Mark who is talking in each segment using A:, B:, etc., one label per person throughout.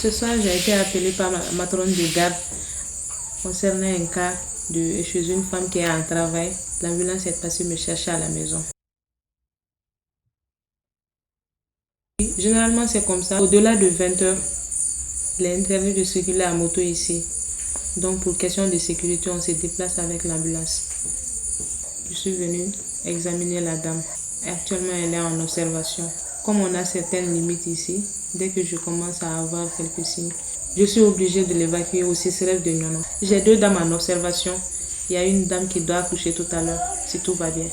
A: Ce soir, j'ai été appelée par ma matrone de garde concernant un cas chez une femme qui est en travail. L'ambulance est passée me chercher à la maison. Généralement, c'est comme ça. Au-delà de 20 heures, il est interdit de circuler à moto ici. Donc, pour question de sécurité, on se déplace avec l'ambulance. Je suis venue examiner la dame. Actuellement, elle est en observation. Comme on a certaines limites ici, dès que je commence à avoir quelques signes, je suis obligée de l'évacuer au CCRF de Nyono. J'ai 2 dames en observation. Il y a une dame qui doit accoucher tout à l'heure, si tout va bien.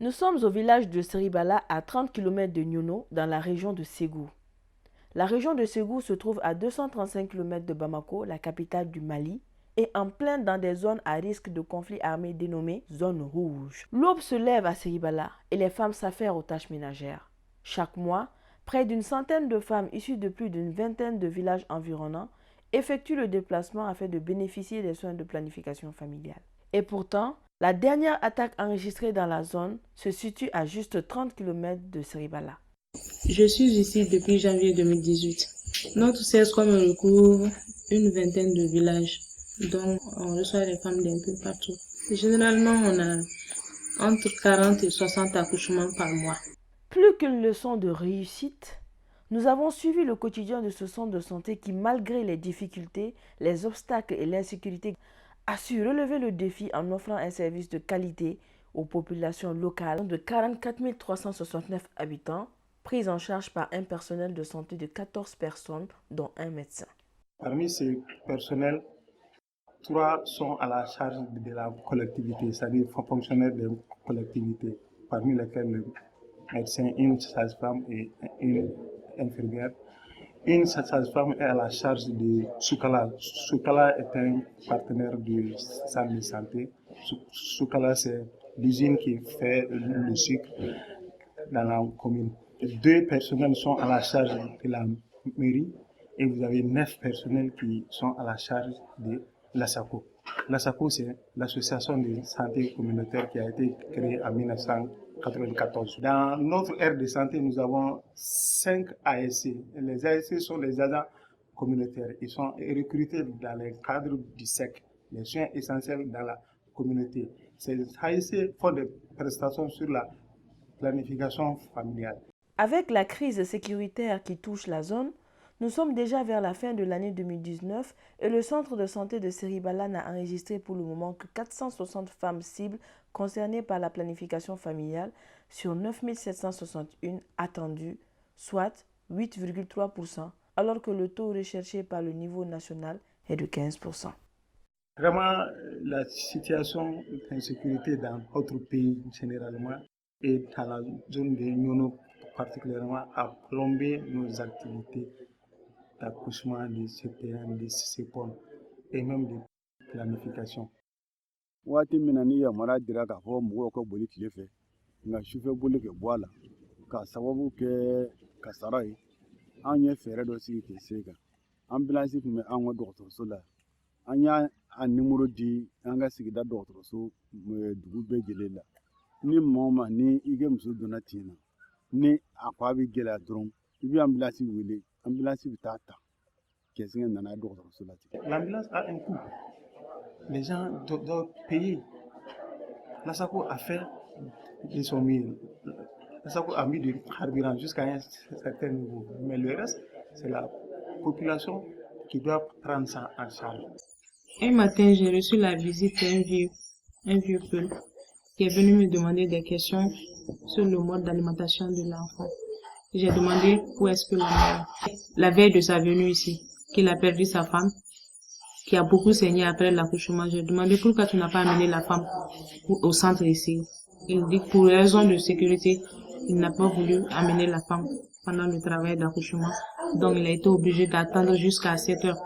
B: Nous sommes au village de Seribala à 30 km de Nyono dans la région de Ségou. La région de Ségou se trouve à 235 km de Bamako, la capitale du Mali, et en plein dans des zones à risque de conflits armés dénommées zones rouges. L'aube se lève à Seribala et les femmes s'affairent aux tâches ménagères. Chaque mois, près d'une centaine de femmes issues de plus d'une vingtaine de villages environnants effectuent le déplacement afin de bénéficier des soins de planification familiale. Et pourtant, la dernière attaque enregistrée dans la zone se situe à juste 30 km de Seribala.
A: Je suis ici depuis janvier 2018. Notre CESCOM recouvre une vingtaine de villages, donc on reçoit les femmes d'un peu partout. Généralement, on a entre 40 et 60 accouchements par mois.
B: Plus qu'une leçon de réussite, nous avons suivi le quotidien de ce centre de santé qui, malgré les difficultés, les obstacles et l'insécurité, a su relever le défi en offrant un service de qualité aux populations locales de 44 369 habitants, prise en charge par un personnel de santé de 14 personnes, dont un médecin.
C: Parmi ces personnels, 3 sont à la charge de la collectivité, c'est-à-dire fonctionnaires de collectivité, parmi lesquels le médecin, une sage-femme et une infirmière. Une sage-femme est à la charge de Soukala. Soukala est un partenaire du centre de santé. Soukala, c'est l'usine qui fait le sucre dans la commune. 2 personnels sont à la charge de la mairie et vous avez 9 personnels qui sont à la charge de l'ASACO. L'ASACO, c'est l'association de santé communautaire qui a été créée en 1994. Dans notre aire de santé, nous avons 5 ASC. Les ASC sont les agents communautaires. Ils sont recrutés dans le cadre du SEC, les soins essentiels dans la communauté. Ces ASC font des prestations sur la planification familiale.
B: Avec la crise sécuritaire qui touche la zone, nous sommes déjà vers la fin de l'année 2019 et le centre de santé de Seribala n'a enregistré pour le moment que 460 femmes cibles concernées par la planification familiale sur 9 761 attendues, soit 8,3%, alors que le taux recherché par le niveau national est de 15%.
C: Vraiment, la situation d'insécurité dans notre pays généralement et dans la zone de Nyono particulièrement a plombé nos activités d'accouchement, de CPN, de CPON et même de planification.
D: Waati min na ni yamara dira k'a fɔ mɔgɔw ka boli tile fɛ nka sufɛ boli kɛ bɔ a la k'a sababu kɛ kasara ye an ye fɛɛrɛ dɔ sigi k'i se kan ambulansi tun bɛ an ka dɔgɔtɔrɔso la an y'a a nimoro di an ka sigida dɔgɔtɔrɔso dugu bɛɛ lajɛlen la ni maa o maa ni i ka muso donna tin na ni a ko a bɛ gɛlɛya dɔrɔn i bɛ ambulansi wele ambulansi bɛ taa ta kɛsɛgɛ nana dɔgɔtɔrɔso la ten.
C: L'ambulance a un coût. Les gens doivent payer. L'ASACO a fait de son mieux. SACO a mis du carburant jusqu'à un certain niveau. Mais le reste, c'est la population qui doit prendre ça en charge.
A: Un matin, j'ai reçu la visite d'un vieux peul qui est venu me demander des questions sur le mode d'alimentation de l'enfant. J'ai demandé où est-ce que la mère, la veille de sa venue ici, qu'il a perdu sa femme, qui a beaucoup saigné après l'accouchement. J'ai demandé pourquoi tu n'as pas amené la femme au centre ici. Il dit que pour raison de sécurité, il n'a pas voulu amener la femme pendant le travail d'accouchement. Donc il a été obligé d'attendre jusqu'à 7 heures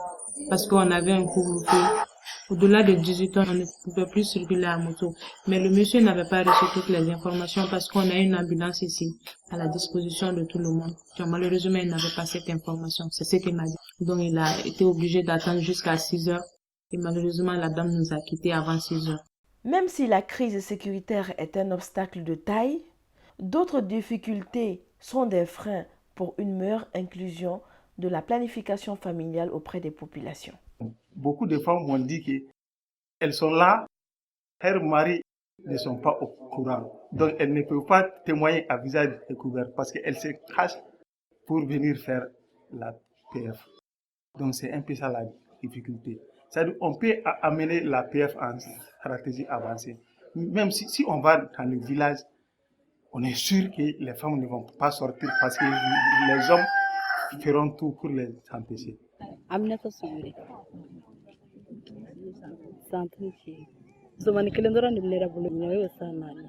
A: parce qu'on avait un couvre-feu. Au-delà de 18 ans, on ne pouvait plus circuler à moto. Mais le monsieur n'avait pas reçu toutes les informations parce qu'on a une ambulance ici, à la disposition de tout le monde. Donc, malheureusement, il n'avait pas cette information. C'est ce qu'il m'a dit. Donc, il a été obligé d'attendre jusqu'à 6 heures. Et malheureusement, la dame nous a quittés avant 6 heures.
B: Même si la crise sécuritaire est un obstacle de taille, d'autres difficultés sont des freins pour une meilleure inclusion de la planification familiale auprès des populations.
C: Beaucoup de femmes m'ont dit qu'elles sont là, leurs maris ne sont pas au courant. Donc elles ne peuvent pas témoigner à visage découvert parce qu'elles se cachent pour venir faire la PF. Donc c'est un peu ça la difficulté. C'est-à-dire on peut amener la PF en stratégie avancée. Même si on va dans le village, on est sûr que les femmes ne vont pas sortir parce que les hommes feront tout pour les empêcher.
E: Zomani kelen dɔrɔn de bɛ ne yɛrɛ bolo ɲinɛ o y'o san naani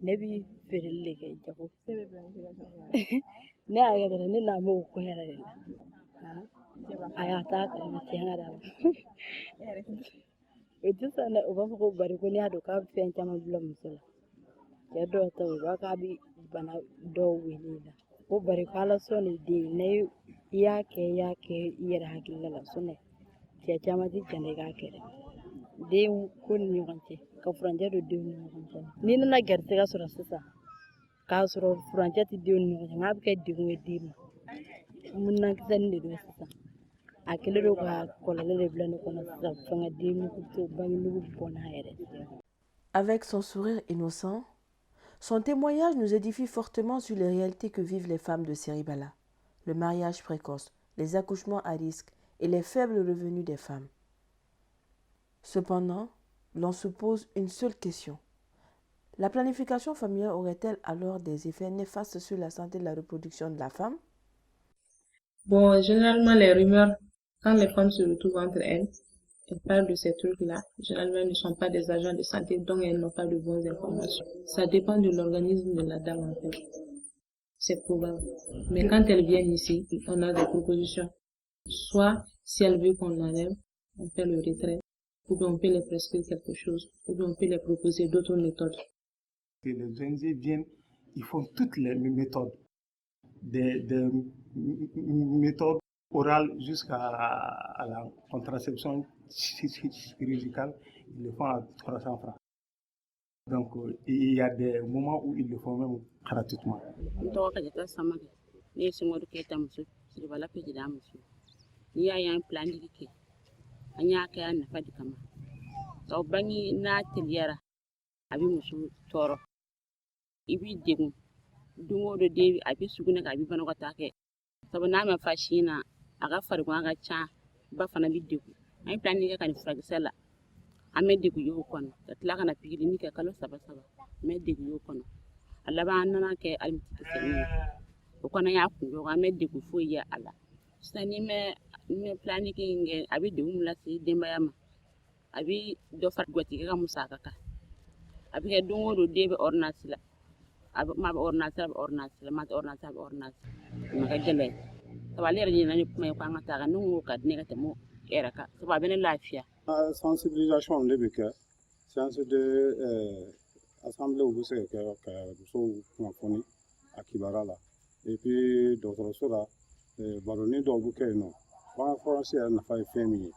E: ne bi feereli de kɛ jago ne y'a kɛ dɔrɔn ne n'a m'o ko yɛrɛ de la a y'a taa kalama tiɲɛ ka d'a ma o tɛ sɔn dɛ o b'a fɔ ko bari ko n'i y'a dɔn k'a bɛ fɛn caman bila muso la cɛ dɔw ta o b'a k'a bɛ bana dɔw wele la ko bari ko ala sɔn de den ne i y'a kɛ i yɛrɛ hakilila la sɔnɛ cɛ caman tɛ jɛn i k'a kɛ dɛ den ko ni ɲɔgɔn cɛ ka furancɛ don denw ni ɲɔgɔn cɛ n'i nana garisɛgɛ sɔrɔ sisan k'a sɔrɔ furancɛ tɛ denw ni ɲɔgɔn cɛ nka a bɛ kɛ degun ye den ma munnakisɛnin de don sisan a kɛlen don ka kɔlɔlɔ de bila ne kɔnɔ sisan fɛngɛ dennugu to bangenugu bɔ n'a yɛrɛ.
B: Avec son sourire innocent, son témoignage nous édifie fortement sur les réalités que vivent les femmes de Seribala, le mariage précoce, les accouchements à risque et les faibles revenus des femmes. Cependant, l'on se pose une seule question. La planification familiale aurait-elle alors des effets néfastes sur la santé de la reproduction de la femme?
A: Bon, généralement, les rumeurs, quand les femmes se retrouvent entre elles parlent de ces trucs-là. Généralement, elles ne sont pas des agents de santé, donc elles n'ont pas de bonnes informations. Ça dépend de l'organisme de la dame, en fait. C'est probable. Mais quand elles viennent ici, on a des propositions. Soit, si elle veut qu'on l'enlève, on fait le retrait. Ou bien on peut les prescrire quelque chose, ou bien on peut les proposer d'autres méthodes.
C: Les ONG viennent, ils font toutes les méthodes, des méthodes orales jusqu'à la contraception chirurgicale, ils le font à 300 francs. Donc il y a des moments où ils le font même gratuitement.
E: An y'a kɛ a nafa de kama ka bange n'a teliyara a bɛ muso tɔɔrɔ i b'i degun don o don den a bɛ sugunɛ kɛ a bɛ banakɔtaa kɛ sabu n'a ma fa sin na a ka farikolo ka ca ba fana bɛ degun an ye planning kɛ ka nin furakisɛ la an bɛ degun y'o kɔnɔ ka tila ka na pikirini kɛ kalo 3 an bɛ degun y'o kɔnɔ a laban an nana kɛ alimɛtikisɛ ye o kɔnɔ y'a kunjɔ an bɛ degun foyi ye a la sisan ni mɛ planning kɛ a bɛ degun lase denbaya ma a bɛ dɔ fara gatigi ka musaka kan a bɛ kɛ don o don den bɛ ordonnance la a bɛ ordonnance la ma tɛ ordonnance a bɛ ordonnance ma ka gɛlɛn sabu ale yɛrɛ ɲinɛna ni kuma ye ko an ka taa kan ne ko ka di ne ka tɛmɛ o yɛrɛ kan sabu a bɛ ne lafiya.
D: Sensibilisation de bɛ kɛ séance de assemblée bɛ se ka kɛ ka musow kunnafoni a kibaruya la et puis dɔgɔtɔrɔso la baroni dɔw bɛ kɛ yen nɔ bange kɔlɔsi yɛrɛ nafa ye fɛn min ye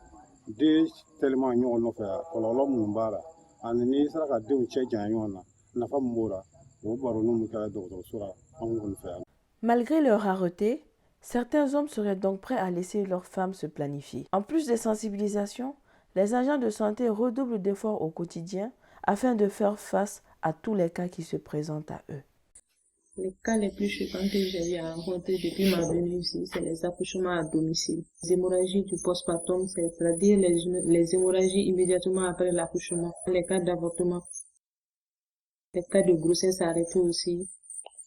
D: den tellement ɲɔgɔn nɔfɛ kɔlɔlɔ minnu b'a la ani n'i sera ka denw cɛ janya ɲɔgɔn na nafa min b'o la o baroni bɛ kɛ dɔgɔtɔrɔso la anw kɔni fɛ yan.
B: Malgré leur rareté, certains hommes seraient donc prêts à laisser leurs femmes se planifier. En plus des sensibilisations, les agents de santé redoublent d'efforts au quotidien afin de faire face à tous les cas qui se présentent à eux.
A: Les cas les plus choquants que j'ai eu à rencontrer depuis ma venue ici, c'est les accouchements à domicile. Les hémorragies du postpartum, c'est-à-dire les hémorragies immédiatement après l'accouchement. Les cas d'avortement, les cas de grossesse arrêtée aussi.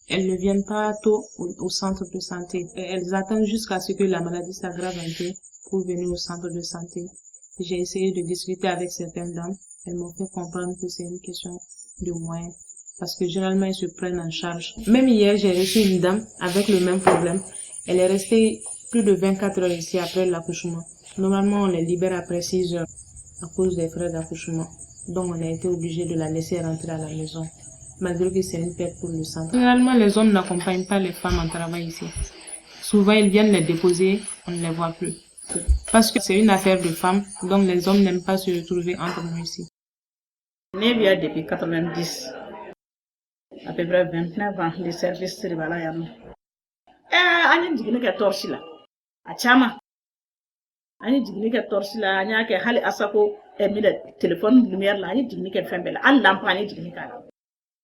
A: Elles ne viennent pas tôt au centre de santé. Et elles attendent jusqu'à ce que la maladie s'aggrave un peu pour venir au centre de santé. J'ai essayé de discuter avec certaines dames. Elles m'ont fait comprendre que c'est une question de moyens. Parce que généralement, elles se prennent en charge. Même hier, j'ai reçu une dame avec le même problème. Elle est restée plus de 24 heures ici après l'accouchement. Normalement, on les libère après 6 heures à cause des frais d'accouchement. Donc, on a été obligé de la laisser rentrer à la maison, malgré que c'est une perte pour le centre. Généralement, les hommes n'accompagnent pas les femmes en travail ici. Souvent, ils viennent les déposer, on ne les voit plus. Parce que c'est une affaire de femmes, donc les hommes n'aiment pas se retrouver entre nous ici.
F: Je suis venu depuis 90, à peu près 29 ans de service Siribala Yama. Ani jigini ke torsi la, a chama. Ani jigini ke torsi la, anya ke hali asako mile téléphone lumière la, ani jigini ke fembele, an lampa ani jigini ka.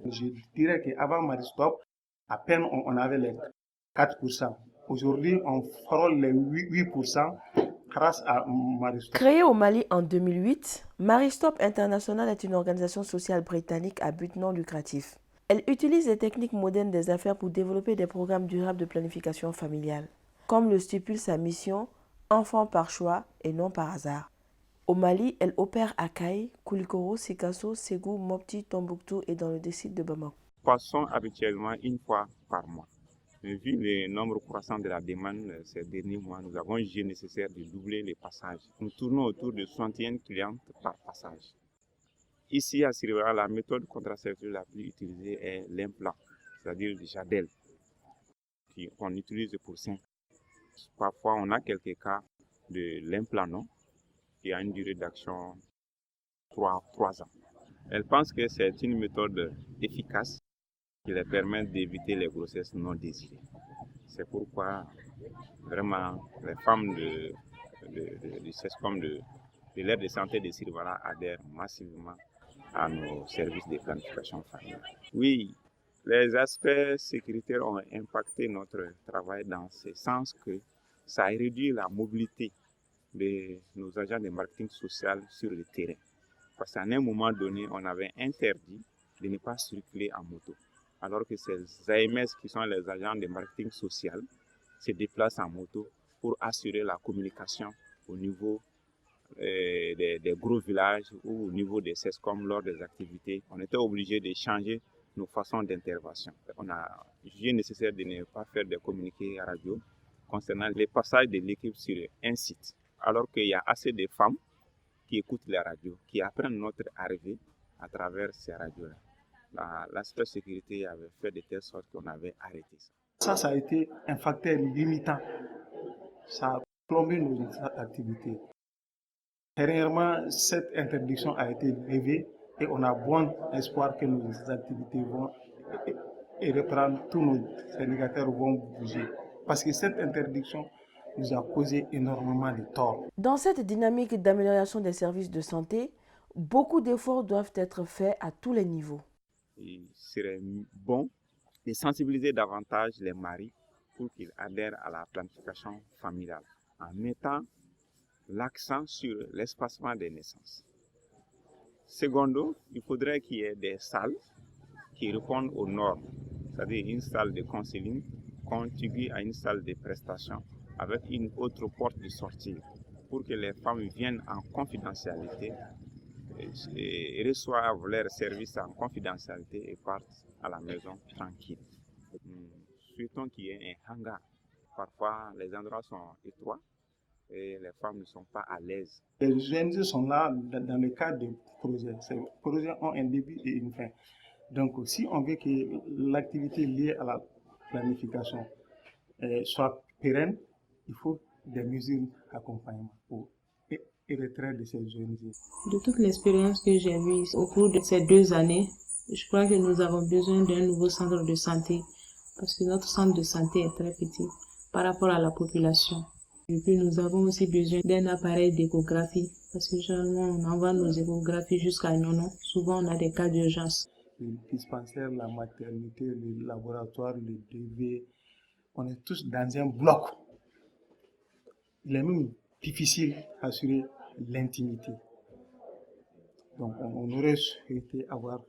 C: Je dirais qu'avant Maristop, à peine on avait les 4%. Aujourd'hui, on frôle les 8% grâce à Maristop.
B: Créée au Mali en 2008, Maristop International est une organisation sociale britannique à but non lucratif. Elle utilise les techniques modernes des affaires pour développer des programmes durables de planification familiale, comme le stipule sa mission « Enfants par choix et non par hasard ». Au Mali, elle opère à Kaï, Koulikoro, Sikasso, Ségou, Mopti, Tombouctou et dans le district de Bamako.
G: Passons habituellement une fois par mois. Mais vu le nombre croissant de la demande ces derniers mois, nous avons jugé nécessaire de doubler les passages. Nous tournons autour de 61 clientes par passage. Ici à Siribala, la méthode contraceptive la plus utilisée est l'implant, c'est-à-dire le Jadel, qu'on utilise pour 5 ans. Parfois, on a quelques cas de l'implant qui a une durée d'action 3 ans. Elle pense que c'est une méthode efficace qui leur permet d'éviter les grossesses non désirées. C'est pourquoi vraiment les femmes du CESCOM de l'aire de santé de Siribala adhèrent massivement à nos services de planification familiale. Oui, les aspects sécuritaires ont impacté notre travail dans ce sens que ça a réduit la mobilité de nos agents de marketing social sur le terrain. Parce qu'à un moment donné, on avait interdit de ne pas circuler en moto. Alors que ces AMS qui sont les agents de marketing social se déplacent en moto pour assurer la communication au niveau des gros villages ou au niveau des CESCOM lors des activités. On était obligé de changer nos façons d'intervention. On a jugé nécessaire de ne pas faire de communiqués radio concernant les passages de l'équipe sur un site. Alors qu'il y a assez de femmes qui écoutent les radios, qui apprennent notre arrivée à travers ces radios-là. L'aspect sécurité avait fait de telle sorte qu'on avait arrêté ça.
C: Ça a été un facteur limitant. Ça a plombé nos activités. Dernièrement, cette interdiction a été levée et on a bon espoir que nos activités vont reprendre, tous nos indicateurs vont bouger. Parce que cette interdiction nous a causé énormément de tort.
B: Dans cette dynamique d'amélioration des services de santé, beaucoup d'efforts doivent être faits à tous les niveaux.
G: Il serait bon de sensibiliser davantage les maris pour qu'ils adhèrent à la planification familiale en mettant l'accent sur l'espacement des naissances. Secondo, il faudrait qu'il y ait des salles qui répondent aux normes, c'est-à-dire une salle de counseling contiguë à une salle de prestation avec une autre porte de sortie pour que les femmes viennent en confidentialité et reçoivent leurs services en confidentialité et partent à la maison tranquille. Souhaitons qu'il y ait un hangar. Parfois, les endroits sont étroits et les femmes ne sont pas à l'aise.
C: Les ONG sont là dans le cadre des projets. Ces projets ont un début et une fin. Donc, si on veut que l'activité liée à la planification soit pérenne, il faut des mesures d'accompagnement pour retrait de ces ONG.
A: De toute l'expérience que j'ai vue au cours de ces 2 années, je crois que nous avons besoin d'un nouveau centre de santé parce que notre centre de santé est très petit par rapport à la population. Et puis nous avons aussi besoin d'un appareil d'échographie parce que généralement on envoie nos échographies jusqu'à Nono. Souvent on a des cas d'urgence.
C: le dispensaire, la maternité, le laboratoire, le DV. On est tous dans un bloc. Il est même difficile d'assurer l'intimité. Donc on aurait souhaité avoir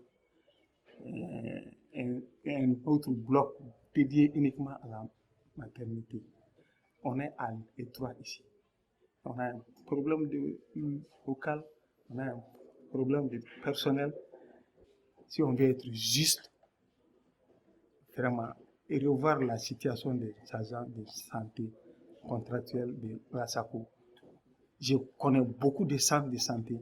C: un autre bloc dédié uniquement à la maternité. On est à l'étroit ici. On a un problème de local, on a un problème de personnel. Si on veut être juste, vraiment, et revoir la situation des agents de santé contractuels de la SACO. Je connais beaucoup de centres de santé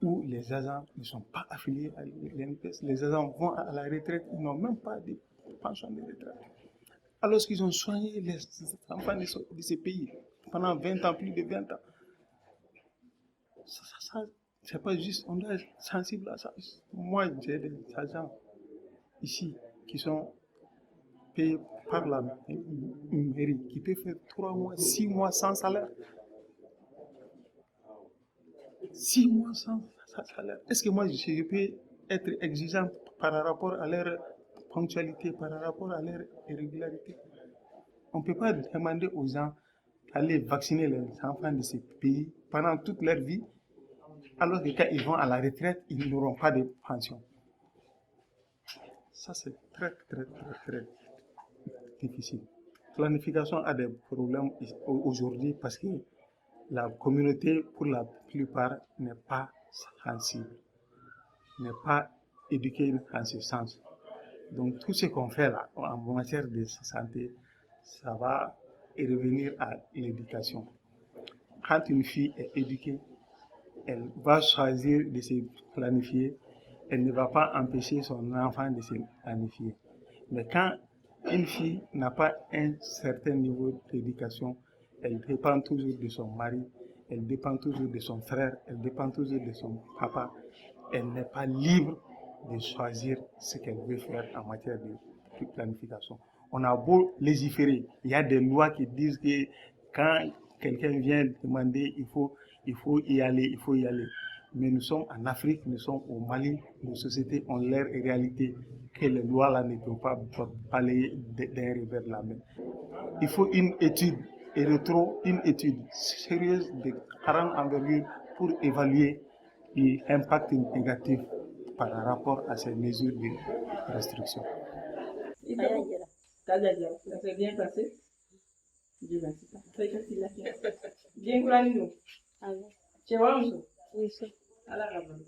C: où les agents ne sont pas affiliés à l'INPS. Les agents vont à la retraite, ils n'ont même pas de pension de retraite. Alors qu'ils ont soigné les enfants de ces pays pendant 20 ans, plus de 20 ans. Ça c'est pas juste, on doit être sensible à ça. Moi, j'ai des agents ici qui sont payés par la mairie, qui peuvent faire 3 mois, 6 mois sans salaire. 6 mois sans salaire. Est-ce que moi, je peux être exigeant par rapport à leur ponctualité, par rapport à leur irrégularité? On ne peut pas demander aux gens d'aller vacciner les enfants de ces pays pendant toute leur vie, alors que quand ils vont à la retraite, ils n'auront pas de pension. Ça, c'est très difficile. La planification a des problèmes aujourd'hui parce que la communauté, pour la plupart, n'est pas sensible, n'est pas éduquée en ce sens. Donc tout ce qu'on fait là, en matière de santé, ça va revenir à l'éducation. Quand une fille est éduquée, elle va choisir de se planifier, elle ne va pas empêcher son enfant de se planifier. Mais quand une fille n'a pas un certain niveau d'éducation, elle dépend toujours de son mari, elle dépend toujours de son frère, elle dépend toujours de son papa. Elle n'est pas libre de choisir ce qu'elle veut faire en matière de planification. On a beau légiférer, il y a des lois qui disent que quand quelqu'un vient demander, il faut y aller, il faut y aller. Mais nous sommes en Afrique, nous sommes au Mali, nos sociétés ont leur réalité que les lois là ne peuvent pas balayer d'un revers de la main. Il faut une étude, et une étude sérieuse de grande envergure pour évaluer l'impact négatif par rapport à ces mesures de restriction.
F: Ça s'est bien passé? Dieu merci. C'est facile à faire. Bien courageux nous. Tu vois, monsieur? Oui, c'est. À la rabane.